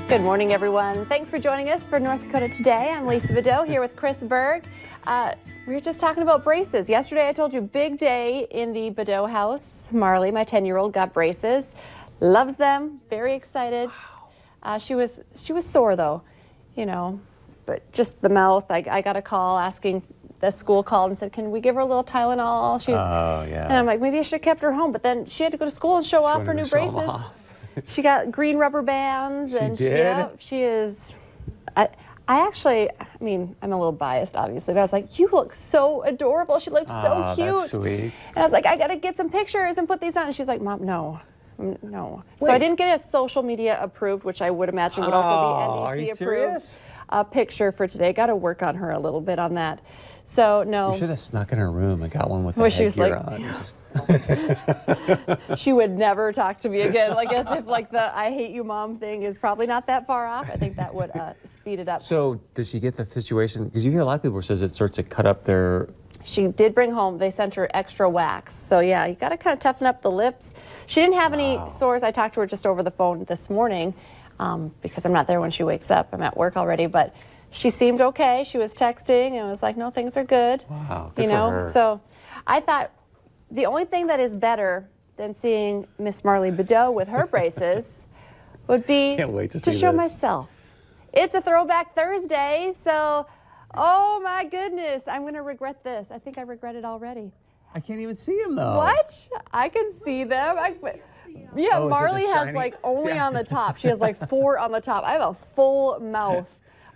Good morning, everyone. Thanks for joining us for North Dakota Today. I'm Lisa Bedeau here with Chris Berg. We were just talking about braces. Yesterday I told you, big day in the Bedeau house. Marley, my 10-year-old, got braces. Loves them, very excited. Wow. She was sore though, you know, but just the mouth. I got a call asking, the school called and said, can we give her a little Tylenol? And I'm like, maybe I should have kept her home, but then she had to go to school and show off her new braces. She got green rubber bands. She did? She is, I mean, I'm a little biased, obviously, but I was like, you look so adorable. She looked so cute. That's sweet. And I was like, I got to get some pictures and put these on. And she's like, Mom, no. No. Wait. So I didn't get a social media approved, which I would imagine would also be NDT approved. Serious? Picture for today. Got to work on her a little bit on that. So no. You should have snuck in her room and got one with the headgear on. She would never talk to me again. Like as if like the I hate you mom thing is probably not that far off. I think that would speed it up. So does she get the situation? Because you hear a lot of people who says it starts to cut up their. She did bring home, they sent her extra wax. So yeah, you got to kind of toughen up the lips. She didn't have any sores. I talked to her just over the phone this morning because I'm not there when she wakes up. I'm at work already, but she seemed okay. She was texting and was like, no, things are good. Wow, good you know, for her. So I thought the only thing that is better than seeing Miss Marley Bedeau with her braces would be to show myself. It's a Throwback Thursday, so oh my goodness, I'm going to regret this. I think I regret it already. I can't even see them though. What? I can see them. Yeah, Marley has like only on the top. She has like 4 on the top. I have a full mouth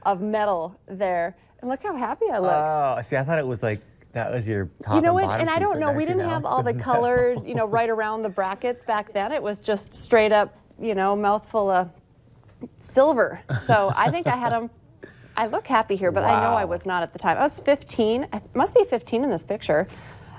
of metal there. And look how happy I look. Oh, see, I thought it was like that was your top and bottom. And I don't know, we didn't have all the colors, you know, right around the brackets back then. It was just straight up, you know, mouthful of silver. So I think I had them. I look happy here, but I know I was not at the time. I was 15. I must be 15 in this picture.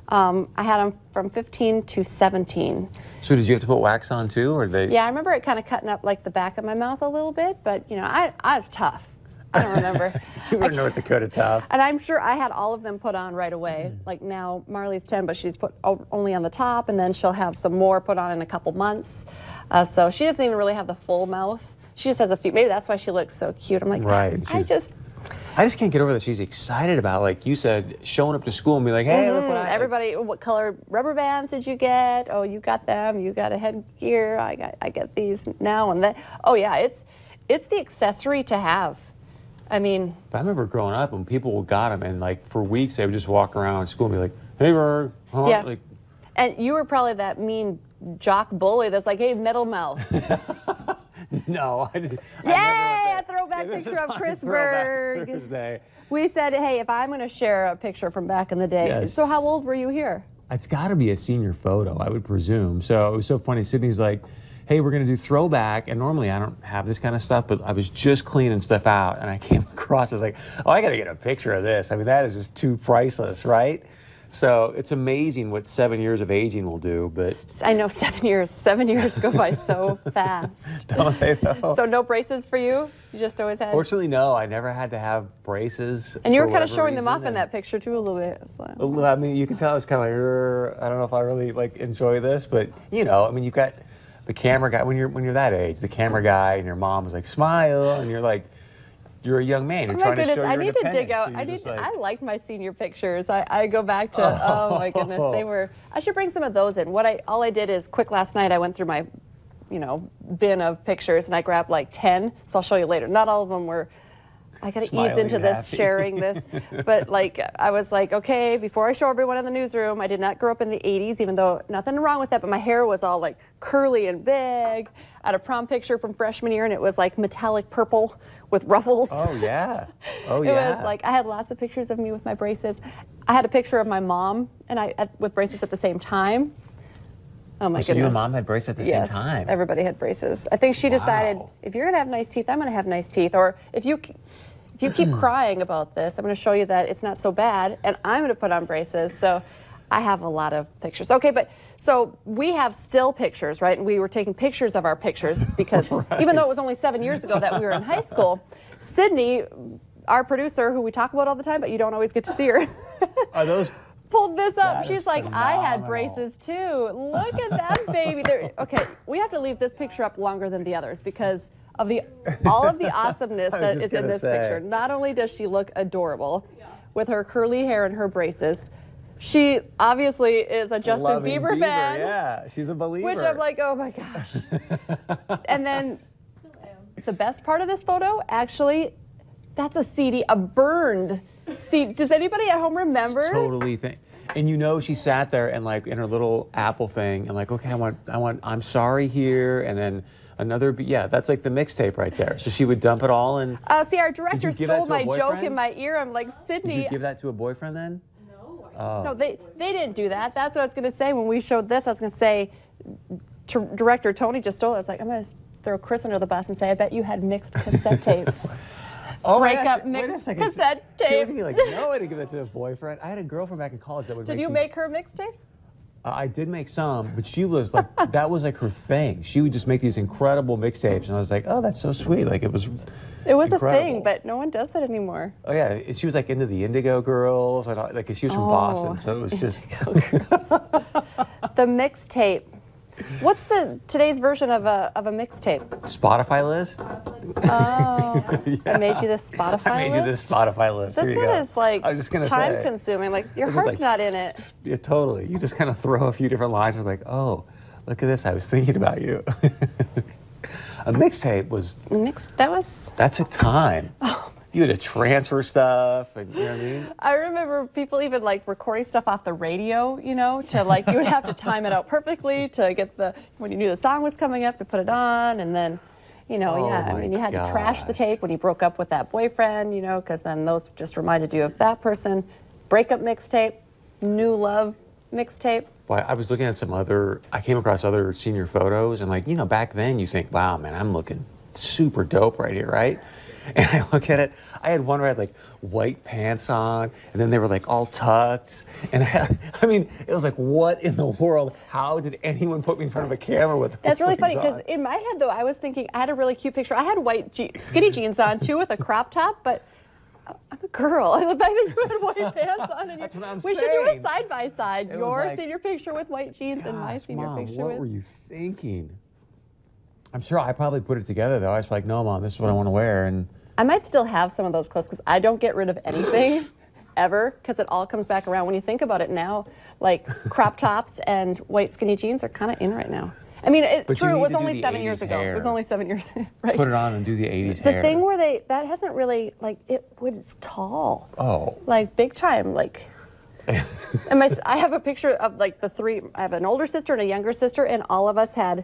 I had them from 15 to 17. So did you have to put wax on too, or they? Yeah, I remember it kind of cutting up like the back of my mouth a little bit, but you know, I was tough. I don't remember. You were North Dakota tough. And I'm sure I had all of them put on right away. Like now, Marley's 10, but she's put only on the top, and then she'll have some more put on in a couple months. So she doesn't even really have the full mouth. She just has a few. Maybe that's why she looks so cute. I'm like, right. I just can't get over that she's excited about, like you said, showing up to school and be like, hey, look what I... Everybody, what color rubber bands did you get? Oh, you got them. You got a headgear. I get these now and then. Oh yeah, it's the accessory to have. I mean... But I remember growing up when people got them and like for weeks they would just walk around school and be like, hey, Berg. Huh? Yeah. Like, and you were probably that mean jock bully that's like, hey, metal mouth. No, I didn't. Yay! A throwback picture of Chris Berg. We said, hey, if I'm going to share a picture from back in the day. Yes. So how old were you here? It's got to be a senior photo, I would presume. So it was so funny. Sydney's like, hey, we're going to do Throwback. And normally I don't have this kind of stuff, but I was just cleaning stuff out. And I came across, I was like, oh, I got to get a picture of this. I mean, that is just too priceless, right? So it's amazing what 7 years of aging will do, but... I know, 7 years. 7 years go by so fast. Don't they, though? So no braces for you? You just always had... Fortunately, no. I never had to have braces. And you were kind of showing them off in that picture, too, a little bit. So. I mean, you can tell I was kind of like, I don't know if I really, like, enjoy this, but, you know, I mean, you've got the camera guy, when you're that age, the camera guy and your mom was like, smile, and you're like... You're a young man. You're trying to show your independence. I need to dig out. I like my senior pictures. I go back to, oh my goodness, they were. I should bring some of those in. All I did is quick last night. I went through my, you know, bin of pictures and I grabbed like 10. So I'll show you later. Not all of them were. I got to ease into this, sharing this. But like, I was like, okay, before I show everyone in the newsroom, I did not grow up in the 80s, even though nothing wrong with that, but my hair was all like curly and big. I had a prom picture from freshman year and it was like metallic purple with ruffles. Oh yeah, oh yeah. It was like, I had lots of pictures of me with my braces. I had a picture of my mom and with braces at the same time. Oh my goodness. You and mom had braces at the same time? Yes, everybody had braces. I think she decided, if you're gonna have nice teeth, I'm gonna have nice teeth. Or if you keep crying about this, I'm gonna show you that it's not so bad and I'm gonna put on braces. So I have a lot of pictures. Okay, but so we have still pictures, right? And we were taking pictures of our pictures because even though it was only 7 years ago that we were in high school, Sydney, our producer, who we talk about all the time, but you don't always get to see her. Are those pulled this up. She's like, I had braces too. Look at that baby. Okay, we have to leave this picture up longer than the others because of all of the awesomeness I was that just is in gonna this say. picture. Not only does she look adorable with her curly hair and her braces, she obviously is a Justin Loving Bieber fan. Yeah, she's a believer. Which I'm like, oh my gosh. And then the best part of this photo, actually, that's a CD, a burned CD. Does anybody at home remember? Totally think. And you know, she sat there and like in her little Apple thing and like, okay, I want, I'm sorry here, and then another, yeah, that's like the mixtape right there. So she would dump it all and. See, our director stole my joke in my ear. I'm like, Sydney. Did you give that to a boyfriend then? Oh. No, they didn't do that. That's what I was going to say when we showed this. I was going to say, director Tony just stole it. I was like, I'm going to throw Chris under the bus and say, I bet you had mixed cassette tapes. Oh my Break gosh, up wait a mixed second. cassette She tape. was gonna be like, no, I didn't give that to a boyfriend. I had a girlfriend back in college that would Did make you me- make her mixtapes? I did make some, but she was like, that was like her thing. She would just make these incredible mixtapes, and I was like, oh, that's so sweet. Like it was It was incredible. a thing, but no one does that anymore. Oh yeah, she was like into the Indigo Girls, and all, like she was from Boston, so it was just. The mixtape. What's today's version of a mixtape? Spotify list. Oh, I made you this Spotify I made you this list? Spotify list. This Here you one go. is like I was just gonna time say. consuming. Like your It's just heart's like- not in it. Yeah, totally. You just kind of throw a few different lines. And like, oh, look at this. I was thinking about you. A mixtape was. That took time. You had to transfer stuff, and you know what I mean. I remember people even like recording stuff off the radio, you know, to like you would have to time it out perfectly to get when you knew the song was coming up to put it on, and then, you know, Oh yeah, I my mean, you had to trash the gosh. tape when you broke up with that boyfriend, you know, because then those just reminded you of that person. Breakup mixtape, new love mixtape. Well, I was looking at I came across other senior photos, and like, you know, back then you think, wow, man, I'm looking super dope right here, right? And I look at it, I had one where I had like white pants on, and then they were like all tucked. And I mean, it was like, what in the world? How did anyone put me in front of a camera with That's those really funny things because on? in my head, though, I was thinking I had a really cute picture. I had white skinny jeans on too with a crop top, but I'm a girl. And the fact that you had white pants on, and That's what I'm we should do a saying. side by side. It was Your like, senior picture with white jeans and my Gosh, senior Mom, picture what with. were you thinking? I'm sure I probably put it together though. I was like, no, Mom, this is what I want to wear. And I might still have some of those clothes because I don't get rid of anything ever because it all comes back around. When you think about it now, like crop tops and white skinny jeans are kind of in right now. I mean, But you true, it need was to do only the 7 years 80s ago. It was hair. only 7 years, right? put it on and do the 80s The hair. thing where that hasn't really, like, it's tall. Oh. Like, big time, like. And I have a picture of, like, I have an older sister and a younger sister, and all of us had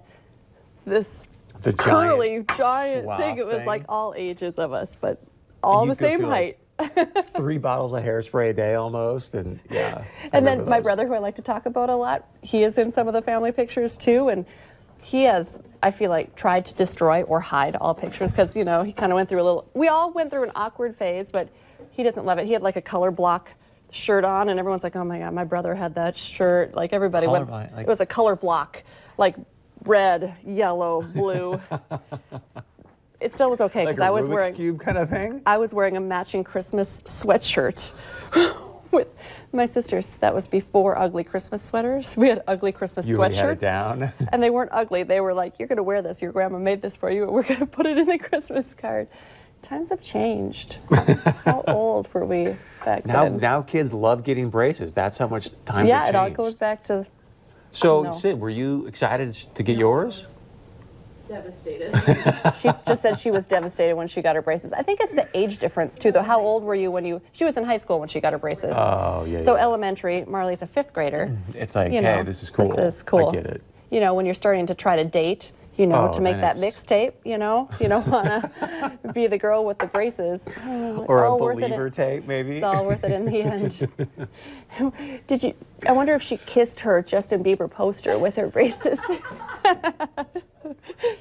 this The curly, giant swath thing. It was, thing. like, all ages of us, but all you the go same through, height. like, 3 bottles of hairspray a day almost, and yeah. I And then remember my those. brother, who I like to talk about a lot, he is in some of the family pictures too, and he has, I feel like, tried to destroy or hide all pictures because, you know, he kind of went through we all went through an awkward phase, but he doesn't love it. He had like a color block shirt on, and everyone's like, oh my God, my brother had that shirt. Like everybody went, Colorblind, like- it was a color block, like red, yellow, blue. It still was okay because like a I was Rubik's wearing Cube kind of thing. I was wearing a matching Christmas sweatshirt with my sisters. That was before ugly Christmas sweaters. We had ugly Christmas You already sweatshirts. had it down. And they weren't ugly. They were like, you're going to wear this. Your grandma made this for you, and we're going to put it in the Christmas card. Times have changed. How old were we back then? Now kids love getting braces. That's how much time. Yeah, have it all changed. goes back to. So, No. Sid, were you excited to get yours? Devastated. She just said she was devastated when she got her braces. I think it's the age difference too, though. How old were you when she was in high school when she got her braces? Oh, yeah. So yeah. elementary, Marley's a 5th grader. It's like, You hey, know, this is cool. This is cool. I get it. You know, when you're starting to try to date, you know, Oh, to make then that mixtape, you know, you don't want to be the girl with the braces. Oh, it's Or all a worth it. believer tape, maybe. It's all worth it in the end. I wonder if she kissed her Justin Bieber poster with her braces.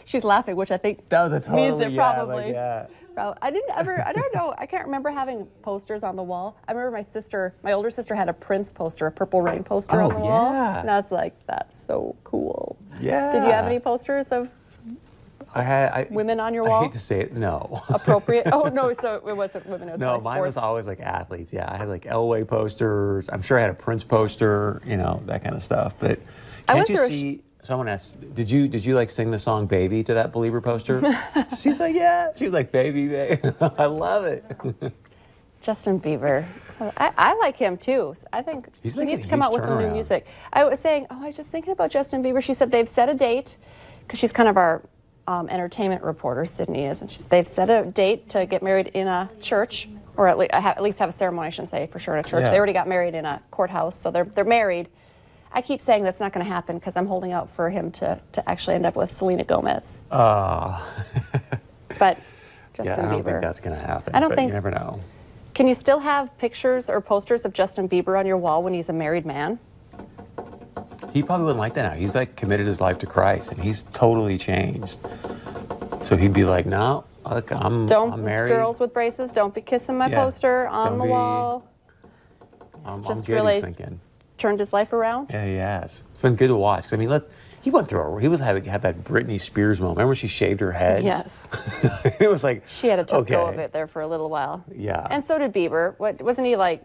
She's laughing, which I think That was a totally, means it yeah, probably. like, yeah. I don't know, I can't remember having posters on the wall. I remember my older sister had a Prince poster, a Purple Rain poster on the wall. yeah. And I was like, that's so cool. Yeah. Did you have any posters of women on your wall? I hate to say it, no. appropriate? Oh, no, so it wasn't women, it was No, probably mine was sports. always like athletes. Yeah, I had like Elway posters. I'm sure I had a Prince poster, you know, that kind of stuff. But I can't went you through see? someone asked, did you like sing the song "Baby" to that Believer poster? She's like, yeah. She's like, "Baby, baby." I love it. Justin Bieber. I like him too. I think He's he making needs a to come huge out with some new turnaround. music. I was saying, I was just thinking about Justin Bieber. She said they've set a date, because she's kind of our entertainment reporter, Sydney is, and they've set a date to get married in a church, or at least have a ceremony, I shouldn't say for sure, in a church. Yeah. They already got married in a courthouse, so they're married. I keep saying that's not going to happen because I'm holding out for him to actually end up with Selena Gomez. But Justin Yeah, I Bieber. don't think that's going to happen. I don't but think- You never know. Can you still have pictures or posters of Justin Bieber on your wall when he's a married man? He probably wouldn't like that now. He's like committed his life to Christ, and he's totally changed. So he'd be like, "No, look, I'm married. Girls with braces, don't be kissing my Yeah. poster on Don't the be- wall." I'm just good." really- He's thinking. Turned his life around. Yeah, he has. It's been good to watch. 'Cause, I mean, he went through. He had that Britney Spears moment. Remember when she shaved her head? Yes. It was like She had a tough go okay. of it there for a little while. Yeah. And so did Bieber. What wasn't he like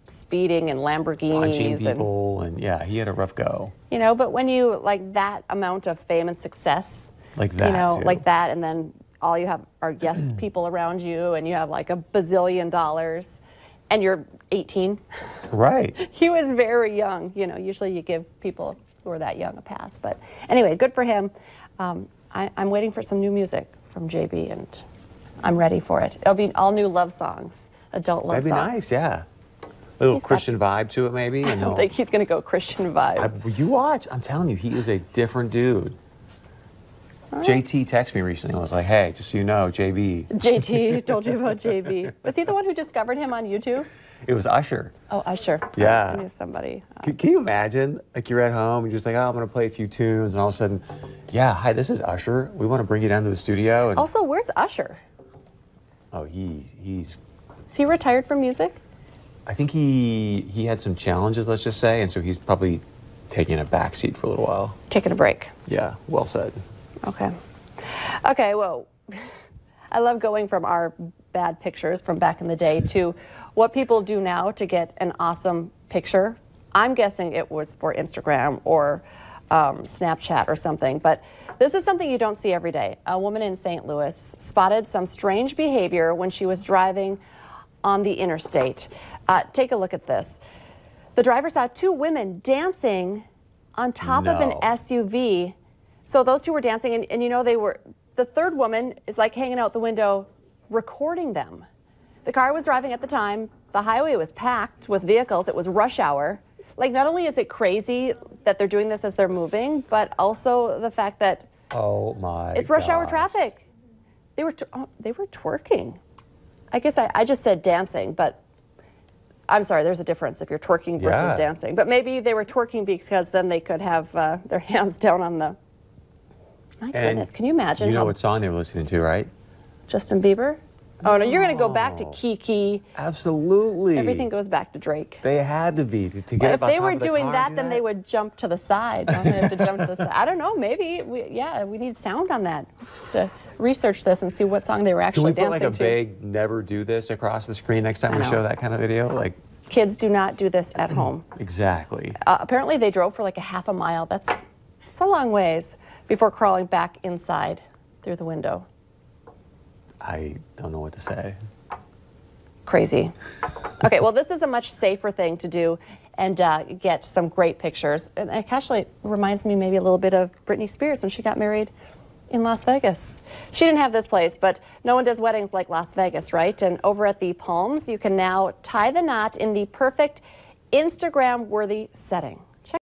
speeding and Lamborghinis Punching and people, and yeah, he had a rough go. but when you like that amount of fame and success, Like that, too. like that, and then all you have are yes people around you, and you have like $1 bazillion, and you're 18. Right. He was very young. Usually you give people who are that young a pass. But anyway, good for him. I'm waiting for some new music from JB, and I'm ready for it. It'll be all new love songs, adult love That'd be songs. nice. Yeah. A little He's got- Christian vibe to it, maybe. I don't think he's going to go Christian vibe. You watch. I'm telling you, he is a different dude. JT texted me recently and was like, "Hey, just so you know, JB." JT told you about JB. Was he the one who discovered him on YouTube? It was Usher. Oh, Usher. Yeah. I knew somebody. Can you imagine? Like you're at home, you're just like, "Oh, I'm gonna play a few tunes," and all of a sudden, "Yeah, hi, this is Usher. We want to bring you down to the studio." And Also, where's Usher? oh, he's. Is he retired from music? I think he had some challenges, let's just say, and so he's probably taking a back seat for a little while. Taking a break. Yeah, well said. Okay, well, I love going from our bad pictures from back in the day to what people do now to get an awesome picture. I'm guessing it was for Instagram or Snapchat or something, but this is something you don't see every day. A woman in St. Louis spotted some strange behavior when she was driving on the interstate. Take a look at this. The driver saw two women dancing on top of an No. SUV. So those two were dancing, and the third woman is like hanging out the window recording them. The car was driving at the time. The highway was packed with vehicles. It was rush hour. Like, not only is it crazy that they're doing this as they're moving, but also the fact that Oh my! it's rush hour gosh. traffic. They were twerking. I guess I just said dancing, but I'm sorry, there's a difference if you're twerking versus Yeah. dancing. But maybe they were twerking because then they could have their hands down on the... My goodness, can you imagine You know how what song they were listening to, right? Justin Bieber? Oh, no, you're going to go back to Kiki. Absolutely. Everything goes back to Drake. They had to be to get But up if on they top were of the doing car that, and do then they would jump to the side. Don't they have to jump to the side? I don't know. Maybe. We need sound on that to research this and see what song they were Can actually we put dancing like a to. big "never do this" across the screen next time I we know. show that kind of video? Like Kids do not do this at home. exactly. Apparently, they drove for like a half a mile. That's a long ways before crawling back inside through the window. I don't know what to say. Crazy. Okay, well, this is a much safer thing to do and get some great pictures. And it actually reminds me maybe a little bit of Britney Spears when she got married in Las Vegas. She didn't have this place, but no one does weddings like Las Vegas, right? And over at the Palms, you can now tie the knot in the perfect Instagram-worthy setting.